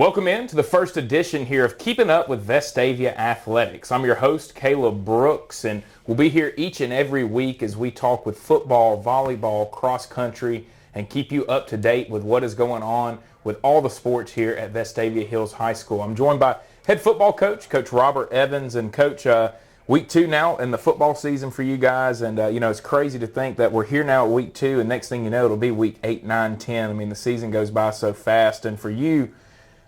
Welcome in to the first edition here of Keeping Up with Vestavia Athletics. I'm your host, Caleb Brooks, and we'll be here each and every week as we talk with football, volleyball, cross country, and keep you up to date with what is going on with all the sports here at Vestavia Hills High School. I'm joined by head football coach, Coach Robert Evans, and Coach, week 2 now in the football season for you guys, and it's crazy to think that we're here now at week 2, and next thing you know, it'll be week 8, 9, 10. I mean, the season goes by so fast, and for you,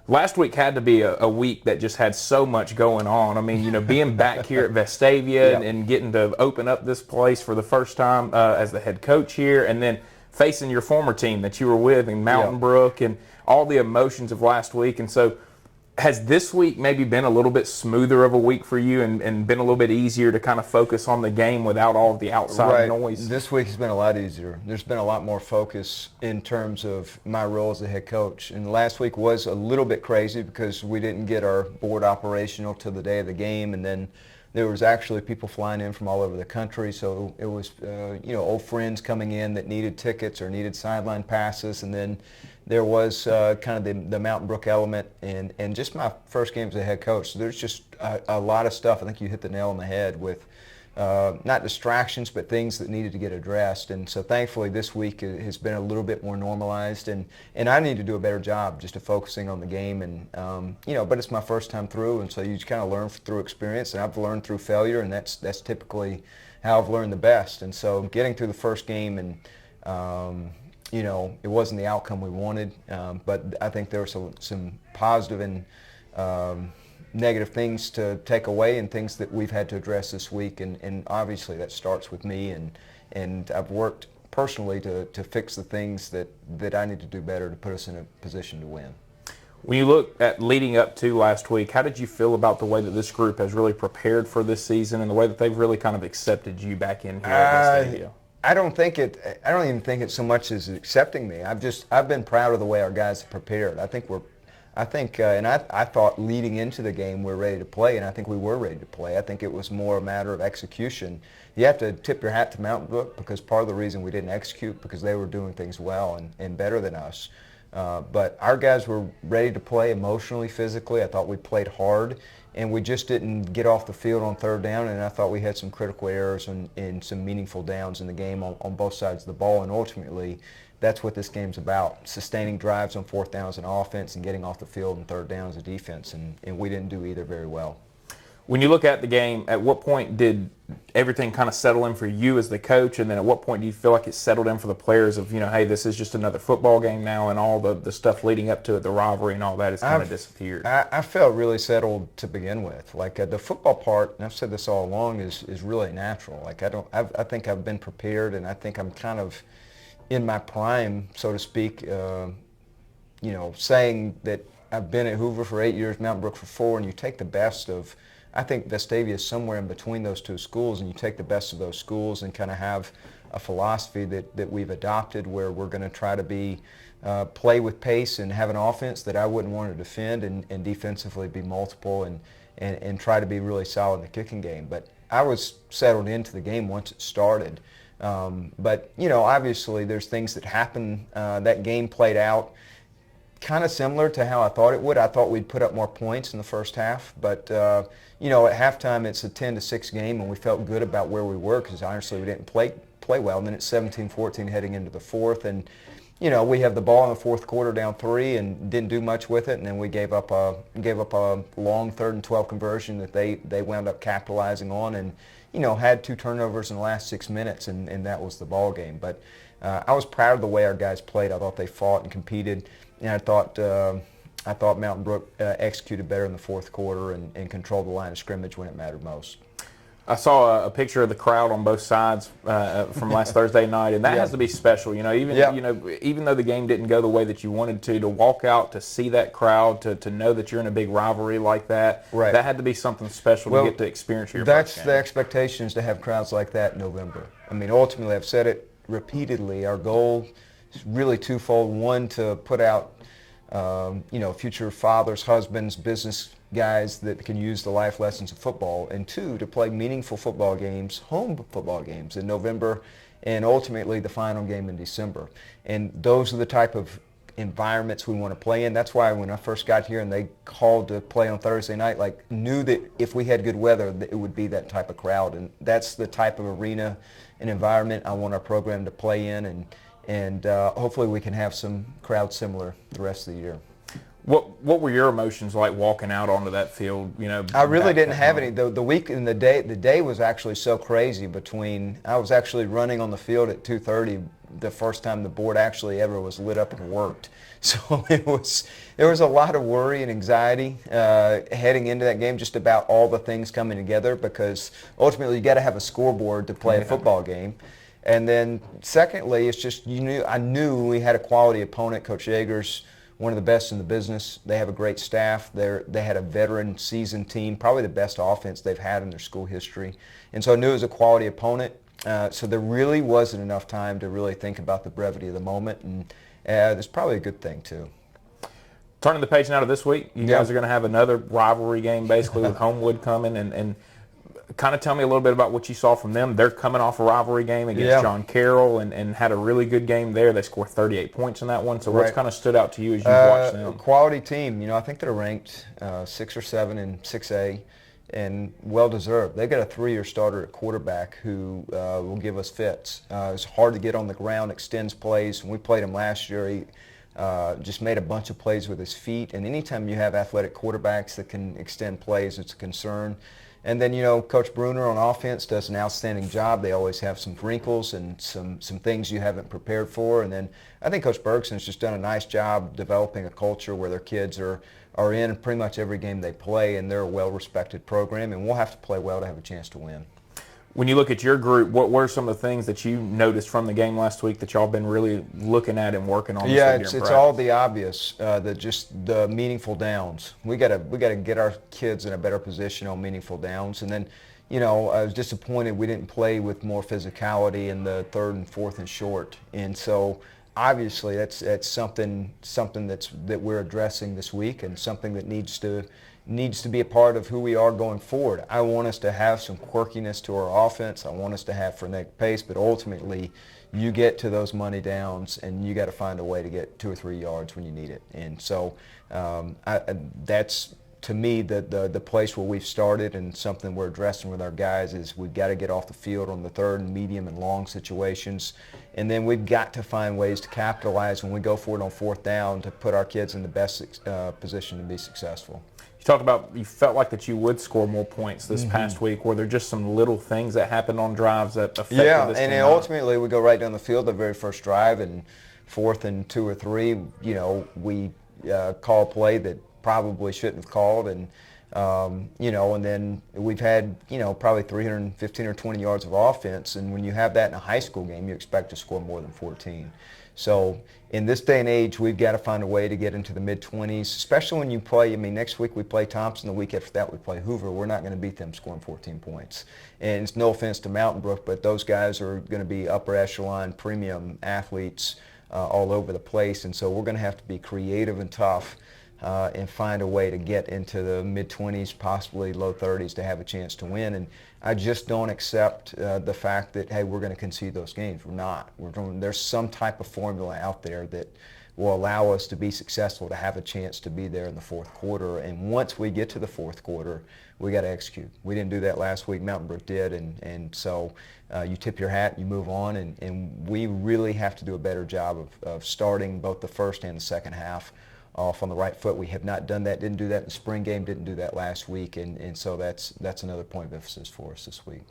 last week had to be a week that just had so much going on. I mean, being back here at Vestavia and getting to open up this place for the first time as the head coach here, and then facing your former team that you were with in Mountain Brook and all the emotions of last week. And so has this week maybe been a little bit smoother of a week for you and been a little bit easier to kind of focus on the game without all of the outside noise? This week has been a lot easier. There's been a lot more focus in terms of my role as a head coach. And last week was a little bit crazy because we didn't get our board operational till the day of the game, and then there was actually people flying in from all over the country. So it was, old friends coming in that needed tickets or needed sideline passes, and then there was kind of the Mountain Brook element, and just my first game as a head coach. So there's just a lot of stuff. I think you hit the nail on the head with not distractions, but things that needed to get addressed. And so thankfully this week has been a little bit more normalized, and I need to do a better job just of focusing on the game. And but it's my first time through, and so you just kind of learn through experience, and I've learned through failure, and that's typically how I've learned the best. And so getting through the first game and it wasn't the outcome we wanted, but I think there were some positive and negative things to take away and things that we've had to address this week. And obviously that starts with me, and I've worked personally to fix the things that I need to do better to put us in a position to win. When you look at leading up to last week, how did you feel about the way that this group has really prepared for this season and the way that they've really kind of accepted you back in here at Vestavia? I don't even think it's so much as accepting me. I've been proud of the way our guys have prepared. I thought leading into the game we're ready to play, and I think we were ready to play. I think it was more a matter of execution. You have to tip your hat to Mountain Brook, because part of the reason we didn't execute because they were doing things well and better than us. But our guys were ready to play emotionally, physically. I thought we played hard, and we just didn't get off the field on third down, and I thought we had some critical errors and some meaningful downs in the game on both sides of the ball, and ultimately that's what this game's about, sustaining drives on fourth downs in offense and getting off the field on third downs in defense, and we didn't do either very well. When you look at the game, at what point did everything kind of settle in for you as the coach, and then at what point do you feel like it settled in for the players of, hey, this is just another football game now, and all the stuff leading up to it, the rivalry and all that has kind of disappeared? I felt really settled to begin with. Like the football part, and I've said this all along, is really natural. Like I think I've been prepared, and I think I'm kind of in my prime, so to speak, saying that I've been at Hoover for 8 years, Mountain Brook for 4, and you take the best of, I think Vestavia is somewhere in between those two schools, and you take the best of those schools and kind of have a philosophy that we've adopted where we're going to try to play with pace and have an offense that I wouldn't want to defend, and defensively be multiple and try to be really solid in the kicking game. But I was settled into the game once it started. But obviously there's things that happen. That game played out kind of similar to how I thought it would. I thought we'd put up more points in the first half, but at halftime it's a 10-6 game, and we felt good about where we were because honestly we didn't play well. And then it's 17-14 heading into the fourth, and we have the ball in the fourth quarter down 3 and didn't do much with it, and then we gave up a long 3rd and 12 conversion that they wound up capitalizing on, and had 2 turnovers in the last 6 minutes, and that was the ball game. But I was proud of the way our guys played. I thought they fought and competed, and I thought Mountain Brook executed better in the fourth quarter and controlled the line of scrimmage when it mattered most. I saw a picture of the crowd on both sides from last Thursday night, and that has to be special. Even though the game didn't go the way that you wanted to walk out to see that crowd, to know that you're in a big rivalry like that, right. That had to be something special to get to experience your first game. That's the expectation, is to have crowds like that in November. I mean, ultimately, I've said it repeatedly. Our goal is really twofold. One, to put out future fathers, husbands, business guys that can use the life lessons of football, and 2, to play meaningful football games, home football games in November, and ultimately the final game in December. And those are the type of environments we want to play in. That's why when I first got here and they called to play on Thursday night, like knew that if we had good weather, that it would be that type of crowd. And that's the type of arena and environment I want our program to play in. And hopefully we can have some crowd similar the rest of the year. What were your emotions like walking out onto that field? You know, I really didn't have any. The week and the day was actually so crazy. I was actually running on the field at 2:30 the first time the board actually ever was lit up and worked. So there was a lot of worry and anxiety heading into that game, just about all the things coming together, because ultimately you got to have a scoreboard to play a football game. And then secondly, it's just I knew we had a quality opponent. Coach Yeager's one of the best in the business. They have a great staff. They had a veteran seasoned team, probably the best offense they've had in their school history. And so I knew it was a quality opponent. So there really wasn't enough time to really think about the brevity of the moment. And that's probably a good thing too. Turning the page now to this week, you guys are going to have another rivalry game basically with Homewood coming. And kind of tell me a little bit about what you saw from them. They're coming off a rivalry game against John Carroll and had a really good game there. They scored 38 points in that one. So what's kind of stood out to you as you watched them? Quality team. I think they're ranked 6 or 7 in 6A, and well-deserved. They've got a 3-year starter at quarterback who will give us fits. It's hard to get on the ground, extends plays. When we played him last year, he just made a bunch of plays with his feet. And anytime you have athletic quarterbacks that can extend plays, it's a concern. And then, Coach Bruner on offense does an outstanding job. They always have some wrinkles and some things you haven't prepared for. And then I think Coach Bergson's just done a nice job developing a culture where their kids are in pretty much every game they play, and they're a well-respected program, and we'll have to play well to have a chance to win. When you look at your group, what were some of the things that you noticed from the game last week that y'all been really looking at and working on? Yeah, it's all the obvious, the meaningful downs. We got to get our kids in a better position on meaningful downs. And then, I was disappointed we didn't play with more physicality in the 3rd and 4th and short. And so obviously that's something that we're addressing this week, and something that needs to be a part of who we are going forward. I want us to have some quirkiness to our offense. I want us to have frenetic pace, but ultimately you get to those money downs and you got to find a way to get 2 or 3 yards when you need it. And so that's, to me, the place where we've started, and something we're addressing with our guys is we've got to get off the field on the 3rd and medium and long situations. And then we've got to find ways to capitalize when we go for it on 4th down to put our kids in the best position to be successful. Talk about, you felt like that you would score more points this past week. Were there just some little things that happened on drives that affected this team? And ultimately we go right down the field the very first drive, and 4th and 2 or 3, we call a play that probably shouldn't have called, and and then we've had probably 315 or 20 yards of offense, and when you have that in a high school game, you expect to score more than 14. So in this day and age, we've got to find a way to get into the mid-20s, especially when you play. Next week we play Thompson. The week after that we play Hoover. We're not going to beat them scoring 14 points. And it's no offense to Mountain Brook, but those guys are going to be upper echelon premium athletes all over the place. And so we're going to have to be creative and tough and find a way to get into the mid-20s, possibly low 30s, to have a chance to win. And I just don't accept the fact that, hey, we're going to concede those games. We're not. There's some type of formula out there that will allow us to be successful, to have a chance to be there in the 4th quarter. And once we get to the 4th quarter, we got to execute. We didn't do that last week. Mountain Brook did. And so you tip your hat, you move on, and we really have to do a better job of starting both the first and the second half off on the right foot. We have not done that. Didn't do that in the spring game. Didn't do that last week, and so that's another point of emphasis for us this week.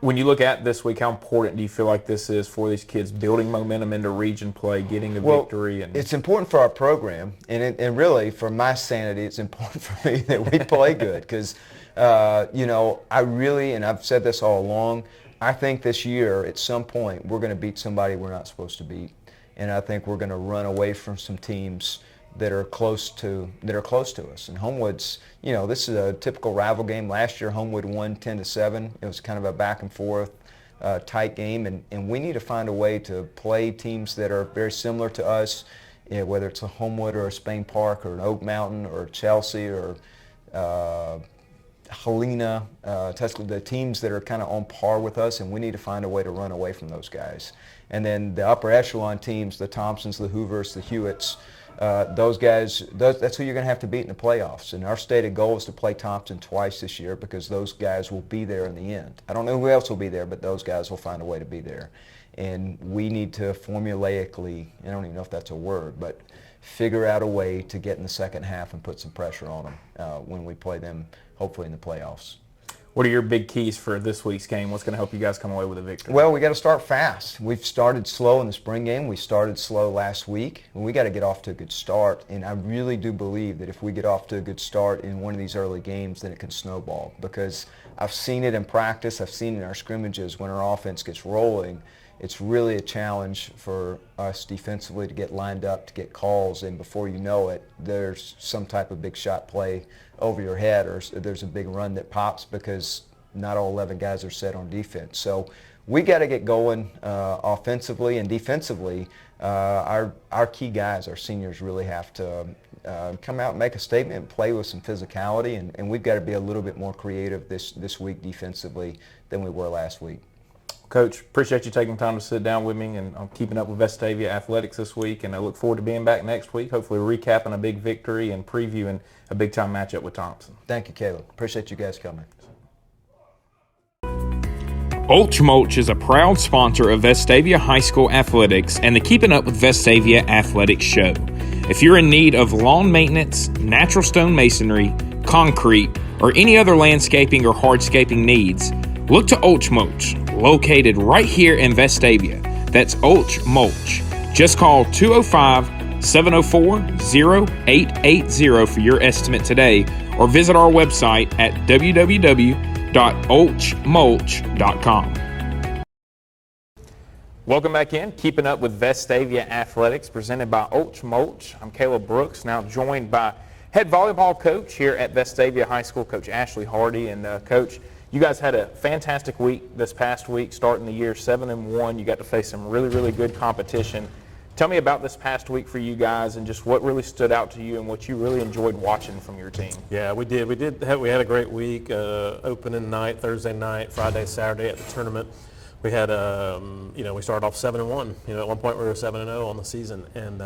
When you look at this week, how important do you feel like this is for these kids, building momentum into region play, getting a victory? And it's important for our program, and really for my sanity, it's important for me that we play good, because I really, and I've said this all along, I think this year at some point we're going to beat somebody we're not supposed to beat, and I think we're going to run away from some teams that are close to us. And Homewood's, this is a typical rival game. Last year Homewood won 10-7. It was kind of a back and forth tight game, and we need to find a way to play teams that are very similar to us, whether it's a Homewood or a Spain Park or an Oak Mountain or Chelsea or Helena, Tuscaloosa, the teams that are kind of on par with us, and we need to find a way to run away from those guys. And then the upper echelon teams, the Thompsons, the Hoovers, the Hewitts, those guys, that's who you're going to have to beat in the playoffs. And our stated goal is to play Thompson twice this year because those guys will be there in the end. I don't know who else will be there, but those guys will find a way to be there. And we need to formulaically, I don't even know if that's a word, but figure out a way to get in the second half and put some pressure on them when we play them, hopefully in the playoffs. What are your big keys for this week's game? What's going to help you guys come away with a victory? Well, we got to start fast. We've started slow in the spring game. We started slow last week, and we got to get off to a good start. And I really do believe that if we get off to a good start in one of these early games, then it can snowball. Because I've seen it in practice. I've seen it in our scrimmages when our offense gets rolling. It's really a challenge for us defensively to get lined up, to get calls, and before you know it, there's some type of big shot play over your head, or there's a big run that pops because not all 11 guys are set on defense. So we got to get going offensively and defensively. Our key guys, our seniors, really have to come out and make a statement and play with some physicality, and we've got to be a little bit more creative this week defensively than we were last week. Coach, appreciate you taking time to sit down with me, and I'm keeping up with Vestavia athletics this week, and I look forward to being back next week, hopefully recapping a big victory and previewing a big-time matchup with Thompson. Thank you, Caleb. Appreciate you guys coming. Ulch Mulch is a proud sponsor of Vestavia High School Athletics and the Keepin' Up with Vestavia Athletics show. If you're in need of lawn maintenance, natural stone masonry, concrete, or any other landscaping or hardscaping needs, look to Ulch Mulch, located right here in Vestavia. That's Ulch Mulch. Just call 205-704-0880 for your estimate today, or visit our website at www.ulchmulch.com. Welcome back in. Keeping Up with Vestavia Athletics, presented by Ulch Mulch. I'm Caleb Brooks, now joined by head volleyball coach here at Vestavia High School, Coach Ashlee Hardee. And Coach, you guys had a fantastic week this past week, starting the year 7-1. You got to face some really, really good competition. Tell me about this past week for you guys and just what really stood out to you and what you really enjoyed watching from your team. Yeah, we did. We had a great week, opening night, Thursday night, Friday, Saturday at the tournament. We had, we started off 7-1. At one point we were 7-0 on the season, and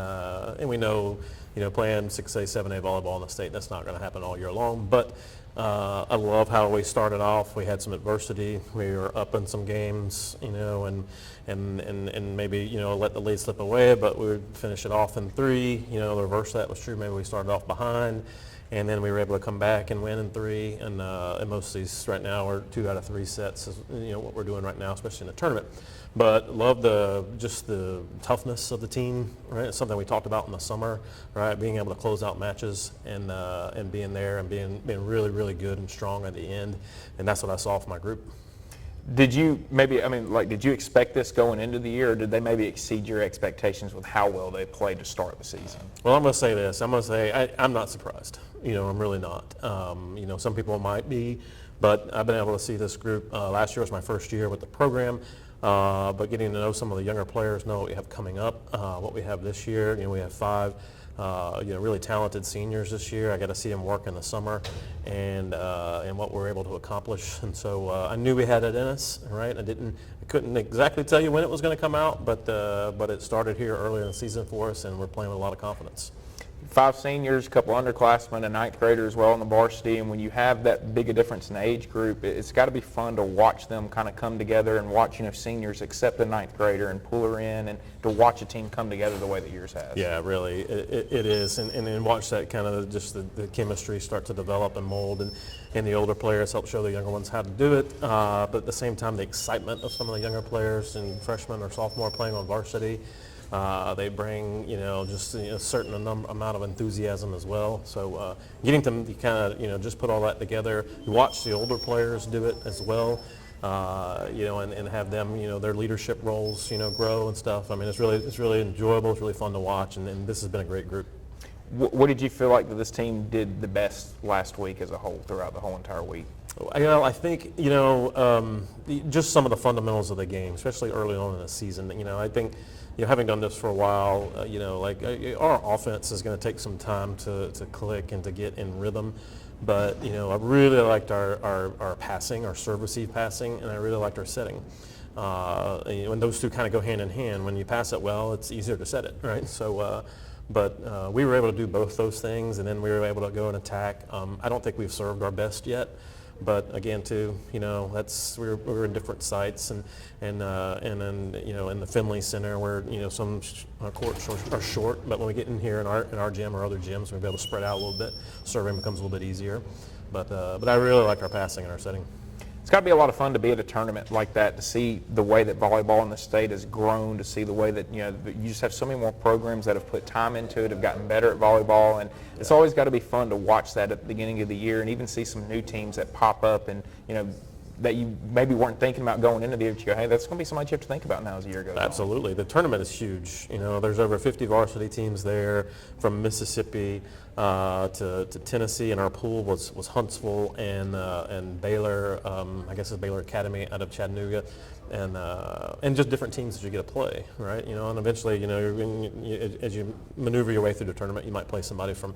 we know, playing 6A, 7A volleyball in the state, that's not going to happen all year long. But I love how we started off. We had some adversity. We were up in some games, and maybe let the lead slip away, but we would finish it off in 3. The reverse of that was true. Maybe we started off behind, and then we were able to come back and win in 3. And most of these right now are 2 out of 3 sets. Is, what we're doing right now, especially in the tournament. But love just the toughness of the team. Right, it's something we talked about in the summer. Right, being able to close out matches and being there and being really, really good and strong at the end. And that's what I saw from my group. Did you did you expect this going into the year, or did they maybe exceed your expectations with how well they played to start the season? Well, I'm going to say this. I'm not surprised. I'm really not. Some people might be, but I've been able to see this group. Last year was my first year with the program, but getting to know some of the younger players, know what we have coming up, what we have this year. We have 5 really talented seniors this year. I got to see them work in the summer and what we're able to accomplish. And so I knew we had it in us, right? I couldn't exactly tell you when it was going to come out, but it started here early in the season for us, and we're playing with a lot of confidence. 5 seniors, a couple underclassmen, a 9th grader as well on the varsity, and when you have that big a difference in the age group, it's got to be fun to watch them kind of come together and watch seniors accept a 9th grader and pull her in, and to watch a team come together the way that yours has. Yeah, really, it is, and watch that kind of just the chemistry start to develop and mold, and the older players help show the younger ones how to do it, but at the same time the excitement of some of the younger players and freshmen or sophomore playing on varsity. They bring, just a certain amount of enthusiasm as well. So getting them to kind of, just put all that together. You watch the older players do it as well, and have them, their leadership roles, grow and stuff. I mean, it's really enjoyable. It's really fun to watch, and this has been a great group. What did you feel like that this team did the best last week as a whole, throughout the whole entire week? I think, just some of the fundamentals of the game, especially early on in the season. I think, having done this for a while, our offense is going to take some time to click and to get in rhythm. But, I really liked our passing, our serve receive passing, and I really liked our setting. And those two kind of go hand in hand. When you pass it well, it's easier to set it, right? So, but we were able to do both those things, and then we were able to go and attack. I don't think we've served our best yet. But again, too, we're in different sites, and then in the Finley Center where some courts are short, but when we get in here in our gym or other gyms, we'll be able to spread out a little bit. Serving becomes a little bit easier, but I really like our passing and our setting. It's got to be a lot of fun to be at a tournament like that, to see the way that volleyball in the state has grown, to see the way that you just have so many more programs that have put time into it, have gotten better at volleyball, and it's always got to be fun to watch that at the beginning of the year, and even see some new teams that pop up and that you maybe weren't thinking about going into the year. You go, hey, that's going to be somebody you have to think about now as the year goes on. Absolutely. The tournament is huge. There's over 50 varsity teams there from Mississippi to Tennessee, and our pool was Huntsville and Baylor. I guess it's Baylor Academy out of Chattanooga, and just different teams that you get to play, right? And eventually, as you maneuver your way through the tournament, you might play somebody from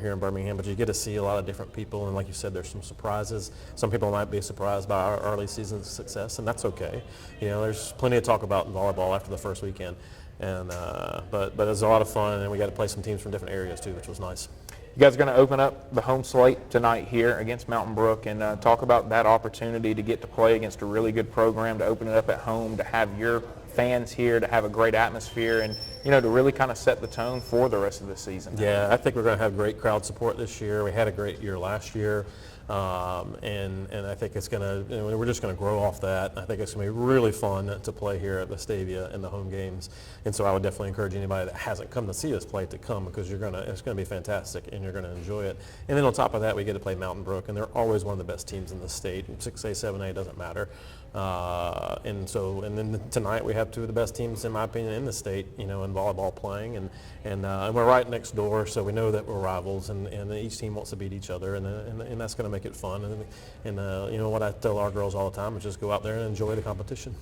here in Birmingham, but you get to see a lot of different people, and like you said, there's some surprises. Some people might be surprised by our early season success, and that's okay. There's plenty to talk about in volleyball after the first weekend, and but it was a lot of fun, and we got to play some teams from different areas too, which was nice. You guys are going to open up the home slate tonight here against Mountain Brook, and talk about that opportunity to get to play against a really good program, to open it up at home, to have your fans here, to have a great atmosphere, and to really kind of set the tone for the rest of the season. Yeah, I think we're going to have great crowd support this year. We had a great year last year. And I think it's going to, we're just going to grow off that. I think it's going to be really fun to play here at Vestavia in the home games. And so I would definitely encourage anybody that hasn't come to see us play to come, because it's going to be fantastic and you're going to enjoy it. And then on top of that, we get to play Mountain Brook, and they're always one of the best teams in the state. 6A, 7A, doesn't matter. And then tonight we have two of the best teams, in my opinion, in the state, in volleyball playing, and we're right next door, so we know that we're rivals, and each team wants to beat each other, and that's going to make it fun. And what I tell our girls all the time is just go out there and enjoy the competition.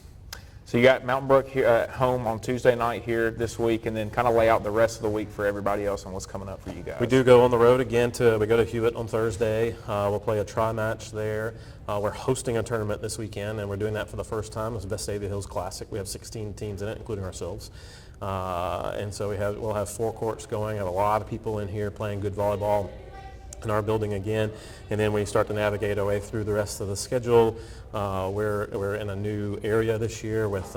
So you got Mountain Brook here at home on Tuesday night here this week, and then kind of lay out the rest of the week for everybody else and what's coming up for you guys. We do go on the road again. We go to Hewitt on Thursday. We'll play a tri-match there. We're hosting a tournament this weekend, and we're doing that for the first time. It's Vestavia Hills Classic. We have 16 teams in it, including ourselves. And so we'll have 4 courts going. I have a lot of people in here playing good volleyball in our building again, and then we start to navigate our way through the rest of the schedule. We're in a new area this year with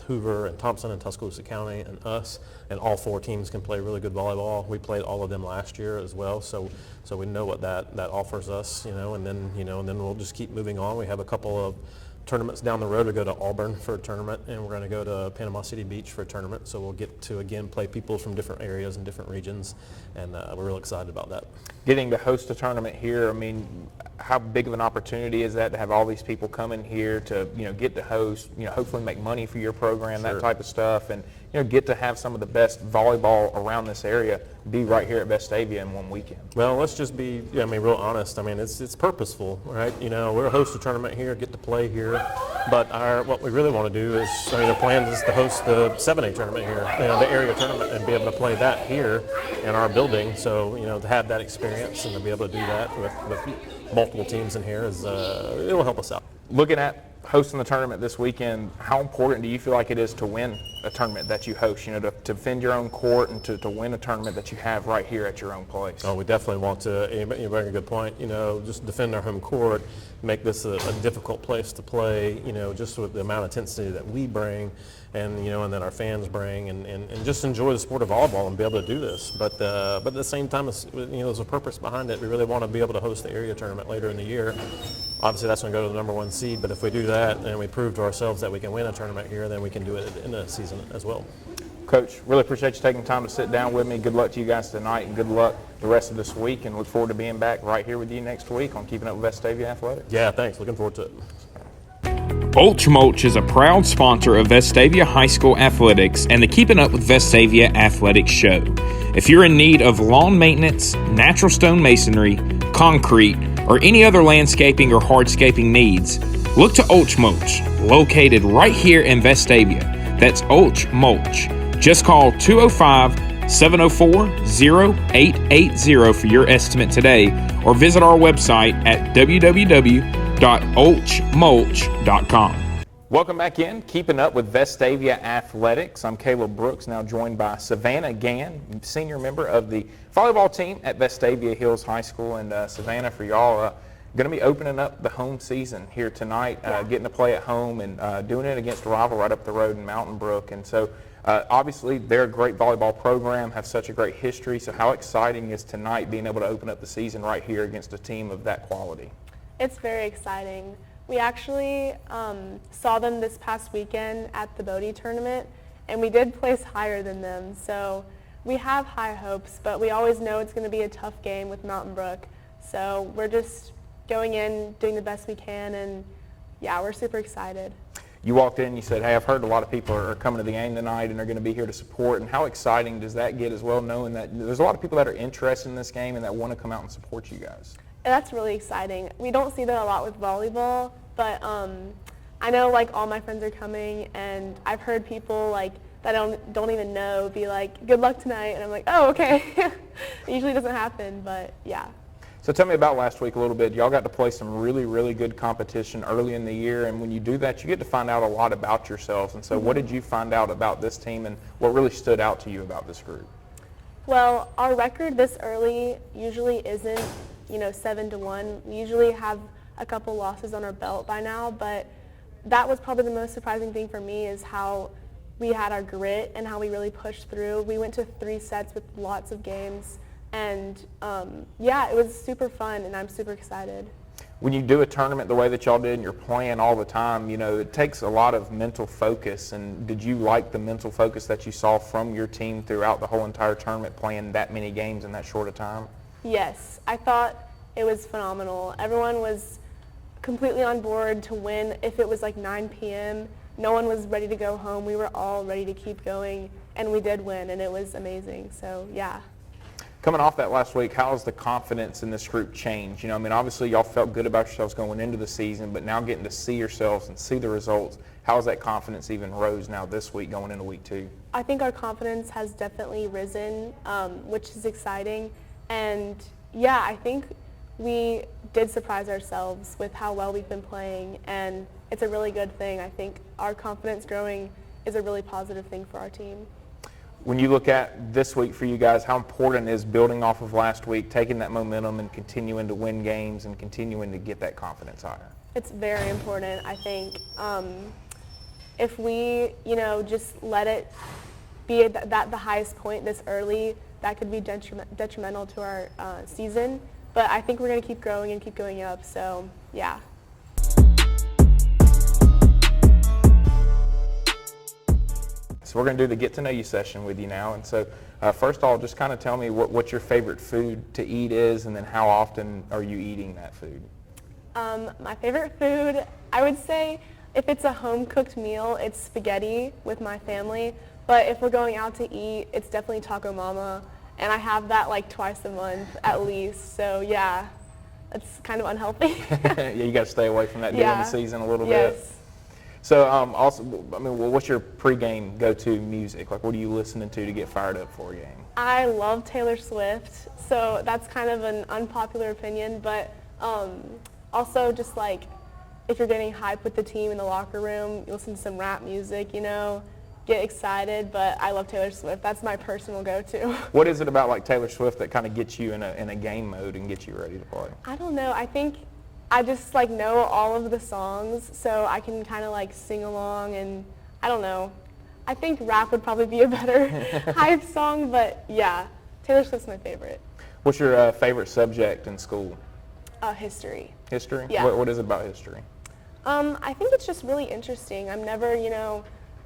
Hoover and Thompson and Tuscaloosa County and us, and all 4 teams can play really good volleyball. We played all of them last year as well, so we know what that offers us, and then we'll just keep moving on. We have a couple of tournaments down the road. We go to Auburn for a tournament, and we're going to go to Panama City Beach for a tournament. So we'll get to, again, play people from different areas and different regions, and we're real excited about that. Getting to host a tournament here, I mean, how big of an opportunity is that to have all these people come in here to, get to host, hopefully make money for your program, Sure. that type of stuff, and, get to have some of the best volleyball around this area be right here at Vestavia in one weekend? Well, let's just be, real honest. I mean, it's purposeful, right? We'll host a tournament here, get to play here, but what we really want to do is, the plan is to host the 7A tournament here, the area tournament, and be able to play that here in our building. So, to have that experience and to be able to do that with multiple teams in here it'll help us out. Looking at hosting the tournament this weekend, how important do you feel like it is to win a tournament that you host, to defend your own court and to win a tournament that you have right here at your own place? Oh, we definitely want to. You bring a good point. Just defend our home court, make this a difficult place to play, just with the amount of intensity that we bring and that our fans bring, and just enjoy the sport of volleyball and be able to do this. But at the same time, there's a purpose behind it. We really want to be able to host the area tournament later in the year. Obviously, that's going to go to the #1 seed, but if we do that and we prove to ourselves that we can win a tournament here, then we can do it in the season as well. Coach, really appreciate you taking time to sit down with me. Good luck to you guys tonight, and good luck the rest of this week, and look forward to being back right here with you next week on Keeping Up with Vestavia Athletics. Yeah, thanks. Looking forward to it. Mulch is a proud sponsor of Vestavia High School Athletics and the Keepin' Up with Vestavia Athletics show. If you're in need of lawn maintenance, natural stone masonry, concrete, or any other landscaping or hardscaping needs, look to Mulch, located right here in Vestavia. That's Mulch. Just call 205-704-0880 for your estimate today, or visit our website at www.olchmulch.com. Welcome back in, Keeping Up with Vestavia Athletics. I'm Caleb Brooks, now joined by Savannah Gann, senior member of the volleyball team at Vestavia Hills High School. And Savannah, for y'all, going to be opening up the home season here tonight, getting to play at home and doing it against a rival right up the road in Mountain Brook. And so obviously they're a great volleyball program, have such a great history. So how exciting is tonight being able to open up the season right here against a team of that quality? It's very exciting. We actually saw them this past weekend at the Bodie tournament, and we did place higher than them. So we have high hopes, but we always know it's going to be a tough game with Mountain Brook. So we're just going in, doing the best we can, and yeah, we're super excited. You walked in and you said, hey, I've heard a lot of people are coming to the game tonight and are going to be here to support. And how exciting does that get as well, knowing that there's a lot of people that are interested in this game and that want to come out and support you guys? That's really exciting. We don't see that a lot with volleyball, but I know like all my friends are coming, and I've heard people like that don't even know be like, good luck tonight, and I'm like, oh, okay. It usually doesn't happen, but yeah. So tell me about last week a little bit. Y'all got to play some really, really good competition early in the year, and when you do that, you get to find out a lot about yourselves. And so what did you find out about this team, and what really stood out to you about this group? Well, our record this early usually isn't 7-1. We usually have a couple losses on our belt by now, but that was probably the most surprising thing for me is how we had our grit and how we really pushed through. We went to 3 sets with lots of games, and yeah, it was super fun, and I'm super excited. When you do a tournament the way that y'all did and you're playing all the time, it takes a lot of mental focus. And did you like the mental focus that you saw from your team throughout the whole entire tournament, playing that many games in that short a time? Yes, I thought it was phenomenal. Everyone was completely on board to win. If it was like 9 p.m., no one was ready to go home. We were all ready to keep going, and we did win, and it was amazing. So, yeah. Coming off that last week, how has the confidence in this group changed? Obviously y'all felt good about yourselves going into the season, but now getting to see yourselves and see the results, how has that confidence even rose now this week going into week 2? I think our confidence has definitely risen, which is exciting. And, yeah, I think we did surprise ourselves with how well we've been playing, and it's a really good thing. I think our confidence growing is a really positive thing for our team. When you look at this week for you guys, how important is building off of last week, taking that momentum and continuing to win games and continuing to get that confidence higher? It's very important, I think. If we, just let it be at the highest point this early, that could be detrimental to our season. But I think we're going to keep growing and keep going up, so yeah. So we're going to do the get to know you session with you now. And so first of all, just kind of tell me what your favorite food to eat is, and then how often are you eating that food? My favorite food, I would say if it's a home-cooked meal, it's spaghetti with my family. But if we're going out to eat, it's definitely Taco Mama. And I have that like twice a month at least. So yeah, it's kind of unhealthy. Yeah, you got to stay away from that during the season a little bit. So also, what's your pregame go-to music? Like, what are you listening to get fired up for a game? I love Taylor Swift. So that's kind of an unpopular opinion, but also just like if you're getting hyped with the team in the locker room, you listen to some rap music, get excited, but I love Taylor Swift. That's my personal go-to. What is it about like Taylor Swift that kind of gets you in a game mode and gets you ready to play? I don't know. I think I just like know all of the songs, so I can kind of like sing along, and I don't know. I think rap would probably be a better hype song, but yeah, Taylor Swift's my favorite. What's your favorite subject in school? History. History? Yeah. What is it about history? I think it's just really interesting. I'm never,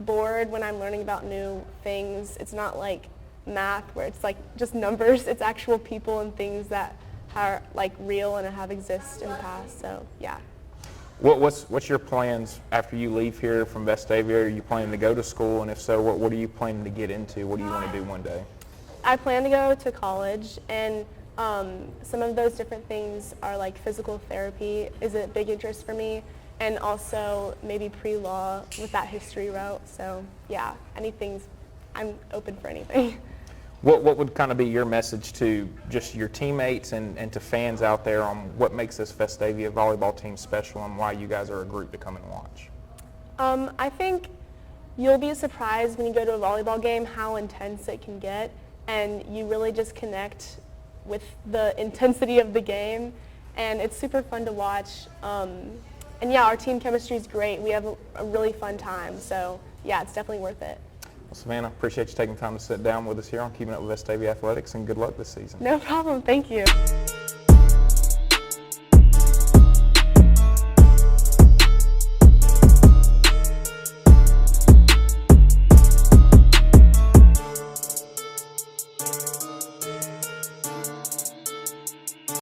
bored when I'm learning about new things. It's not like math where it's like just numbers. It's actual people and things that are like real and have existed in the past. So yeah. What's your plans after you leave here from Vestavia? Are you planning to go to school, and if so, what are you planning to get into? What do you want to do one day? I plan to go to college, and some of those different things are like physical therapy is a big interest for me, and also maybe pre-law with that history route. So yeah, I'm open for anything. What would kind of be your message to just your teammates and to fans out there on what makes this Vestavia volleyball team special and why you guys are a group to come and watch? I think you'll be surprised when you go to a volleyball game how intense it can get, and you really just connect with the intensity of the game, and it's super fun to watch. And yeah, our team chemistry is great. We have a really fun time, so yeah, it's definitely worth it. Well, Savannah, appreciate you taking time to sit down with us here on Keeping Up with Vestavia Athletics, and good luck this season. No problem. Thank you.